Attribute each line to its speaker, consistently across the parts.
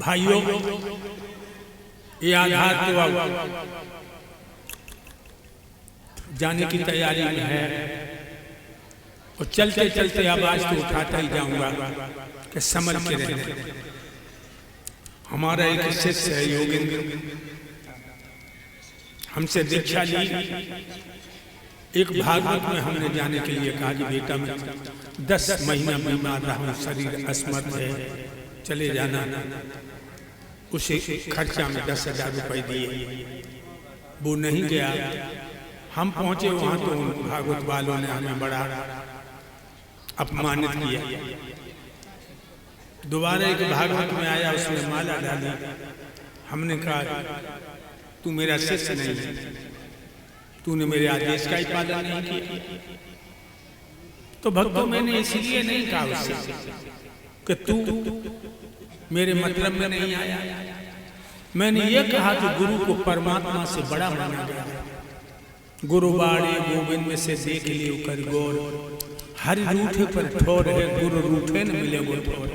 Speaker 1: भाइयों, ये आधार तो अब जाने की तैयारी में है और चलते चलते आवाज तो उठाता ही जाऊंगा कि संभल के रहना। हमारा एक शिष्य है योगेंद्र, हमसे दीक्षा ली। एक भागवत में हमने जाने के लिए कहा कि बेटा मैं 10 महीना बीमार रहा, शरीर असमर्थ है, चले जाना। उसे खर्चा में 10,000 रुपए दिए, वो नहीं गया। हम पहुंचे वहां तो भागवत वालों ने हमें बड़ा अपमानित किया। दोबारा एक भागवत में आया, उसने माला डाली। हमने कहा तू मेरा शिष्य नहीं है, तूने मेरे आदेश का ही पालन नहीं किया। तो भक्तों, मैंने इसलिए नहीं कहा उससे कि तू मेरे मतलब में नहीं आया। मैंने ये कहा कि गुरु को परमात्मा से बड़ा माना गया। गुरु बाड़े गोविंद में से देख लियो कर गौर, हर रूठे पर ठोर है, गुरु रूठे न मिले गुरु ठोर।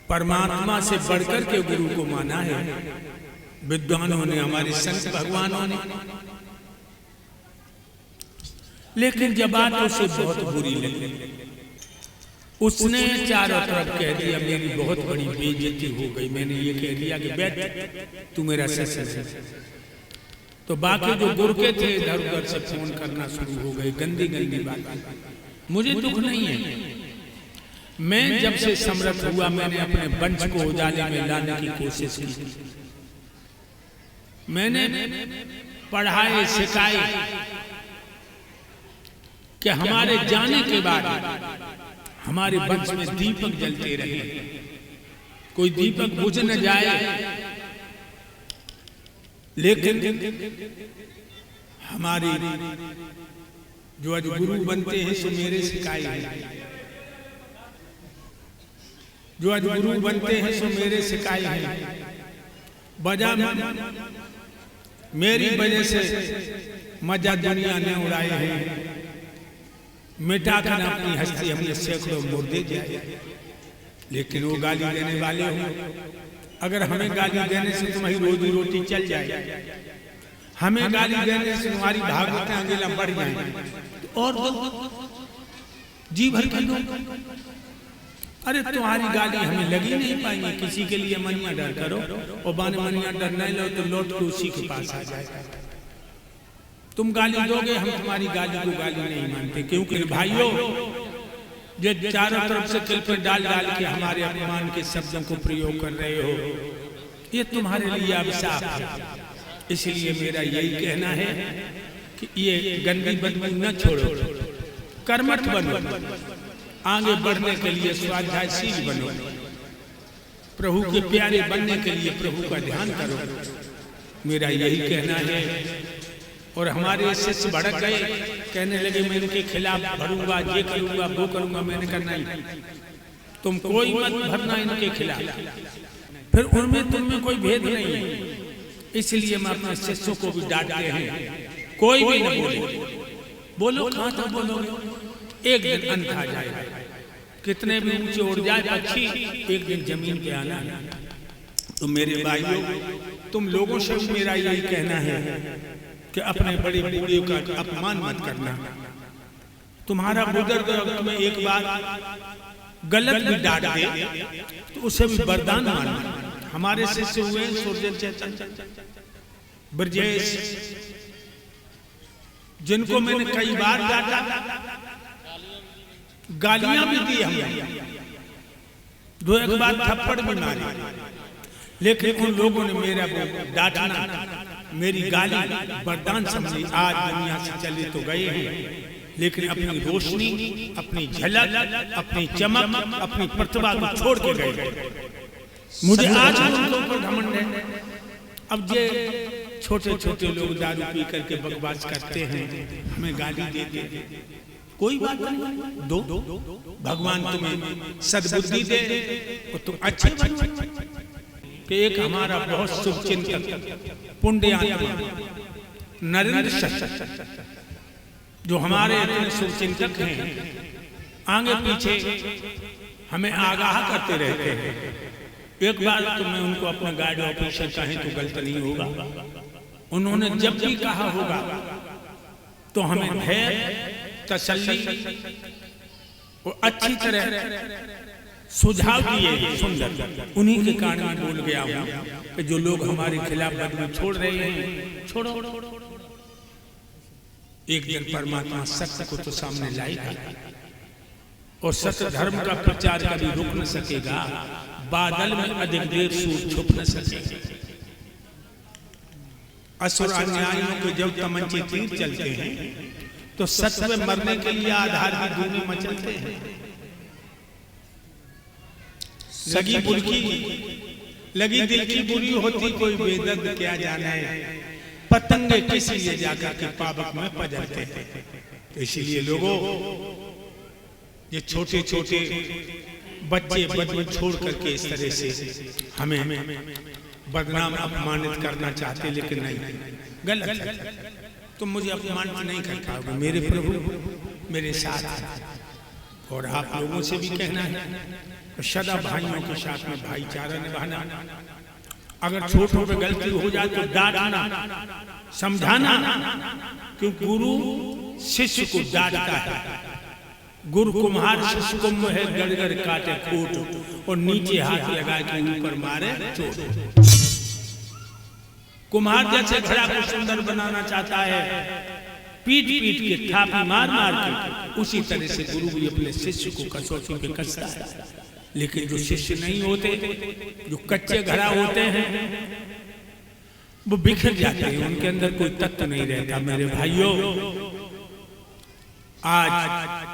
Speaker 1: परमात्मा से बढ़कर के गुरु को माना है विद्वानों ने, हमारे संत भगवानों ने। लेकिन जब बात उसे बहुत बुरी लगी, उसने चारों तरफ कह दिया मेरी बहुत बड़ी बेइज्जती हो गई। मैंने ये कह दिया कि बैठ, तू मेरा शिष्य है। तो बाकी जो गुरु के थे इधर उधर से फोन करना शुरू हो गए, गंदी गंदी बात। मुझे दुख नहीं है, मैं जब से समर्थ हुआ मैंने अपने वंश को उजाले में लाने की कोशिश की। मैंने पढ़ाए सिखाए कि हमारे जाने के बाद हमारे वंश में दीपक जलते रहे, कोई दीपक बुझ न जाए। लेकिन हमारी जो आज गुरु बनते हैं सो मेरे सिखाए हैं, जो आज गुरु बनते हैं सो मेरे सिखाए हैं। वजह मेरी वजह से मजा दुनिया ने उड़ाए हैं, मिटा कर अपनी हस्ती हमने सैकड़ों मुर्दे जाए। लेकिन वो गाली देने वाले हो, अगर हमें गाली देने से तुम्हारी रोजी रोटी चल जाए, हमें गाली देने से तुम्हारी भागवतें अगेला बढ़ जाए, तो और जी भर के लोग, अरे तुम्हारी गाली हमें लगी नहीं पाएंगे। किसी के लिए मनिया डर करो और बाने मनिया डर नहीं लो तो लौट के उसी के पास आ जाएगा। तुम गाली दोगे, हम तुम्हारी गाली को गाली नहीं मानते। क्योंकि भाइयों, जो चारों तरफ से तिल पर डाल डाल के हमारे अपमान के शब्दों को प्रयोग कर रहे हो, ये तुम्हारे लिए अभिशाप है। इसलिए मेरा यही कहना है कि ये गंदी बदबू न छोड़ो, कर्मठ बनो, आगे बढ़ने के लिए स्वाध्यायशील बनो, प्रभु के प्यारे बनने के लिए प्रभु का ध्यान करो। मेरा यही कहना है। और हमारे शिष्य भड़क गए, कहने लगे मैं इनके खिलाफ भरूंगा, ये करूंगा, वो करूंगा। मैंने कहा नहीं, तुम कोई मत भरना इनके खिलाफ, फिर उनमें तुम में कोई भेद नहीं है। इसलिए मैं अपने शिष्यों को भी डांटते हैं, कोई भी न बोले। बोलो कहाँ तक बोलोगे, एक दिन अन्न खा जाएगा। कितने भी ऊंचे उड़ जाए पक्षी, एक दिन जमीन पे आना। तो मेरे भाइयों, तुम लोगों से मेरा यही कहना है कि अपने बड़े बूढ़े का अपमान मत करना। तुम्हारा बुजुर्ग तुम्हें एक बार गलत भी डांट दे तो उसे भी वरदान मानना। हमारे शिष्य हुए सूर्यन चैतन्य, ब्रजेश, जिनको मैंने कई बार डांटा, गालियां भी दी हमने, दो एक बार थप्पड़ भी मारी। लेकिन उन लोगों ने मेरा डांटना, मेरी गाली वरदान समझी। आज दुनिया से चले तो गए हैं, लेकिन अपनी रोशनी, अपनी झलक, अपनी चमक, अपनी प्रतिभा को छोड़ के गए। मुझे आज उनके ऊपर घमंड है। अब ये छोटे छोटे लोग दारू पी करके बकवास करते हैं, हमें गाली देते हैं, कोई बात नहीं, दो भगवान तुम्हें सद्बुद्धि दे और तुम अच्छे बनो। कि एक हमारा बहुत शुभचिंतक पुण्यात्मा नरेंद्र शर्मा, जो हमारे इतने शुभचिंतक हैं, आगे पीछे हमें आगाह करते रहते हैं एक बार तो मैं उनको अपना गाइड ऑफिसर कहें तो गलत नहीं होगा, उन्होंने जब भी कहा होगा तो हमें धैर्य, तसल्ली और अच्छी तरह सुझाव दिए सुंदर। उन्हीं के कारण में बोल गया हूं कि जो लोग हमारे खिलाफ बदबू छोड़ रहे हैं, छोड़ो। एक दिन परमात्मा सत्य को तो सामने लाएगा और सत्य धर्म का प्रचार कभी रुक न सकेगा। बादल में अधिक देर सूरज छुप न सकेगा। असुर अन्यायियों के जब तमंचे तीर चलते हैं तो सत्य में मरने के लिए आधार की धूनी मचलते हैं। लगी बुरकी लगी दिल की बुरी होती, कोई बेदर्द क्या जाने, पतंगे किसी लिए जाकर के पावक में पजलते हैं। तो इसीलिए लोगों, ये छोटे छोटे बच्चे बचपन छोड़ करके इस तरह से हमें बदनाम अपमानित करना चाहते, लेकिन नहीं, गलत है। तुम मुझे अपमानित नहीं कर पाओगे, मेरे प्रभु मेरे साथ हैं। और आप लोगों से भी कहना है तो सदा भाइयों के साथ में भाईचारा निभाना। अगर छोटों पे गलती हो जाए तो डांटना, समझाना, क्योंकि गुरु शिष्य को डांटता है। गुरु कुम्हार शिष्य को है गड़गड़ काटे खोट और नीचे हाथ लगा के ऊपर मारे चोट। कुम्हार जैसे घड़ा को सुंदर बनाना चाहता है, पीट पीट के थापी मार मार के, उसी तरह से गुरु भी अपने शिष्य को कसौटी पे कसता है। लेकिन जो शिष्य नहीं होते, जो कच्चे घड़ा होते हैं, वो बिखर जाते हैं, उनके अंदर कोई तत्व नहीं रहता। मेरे भाइयों, आज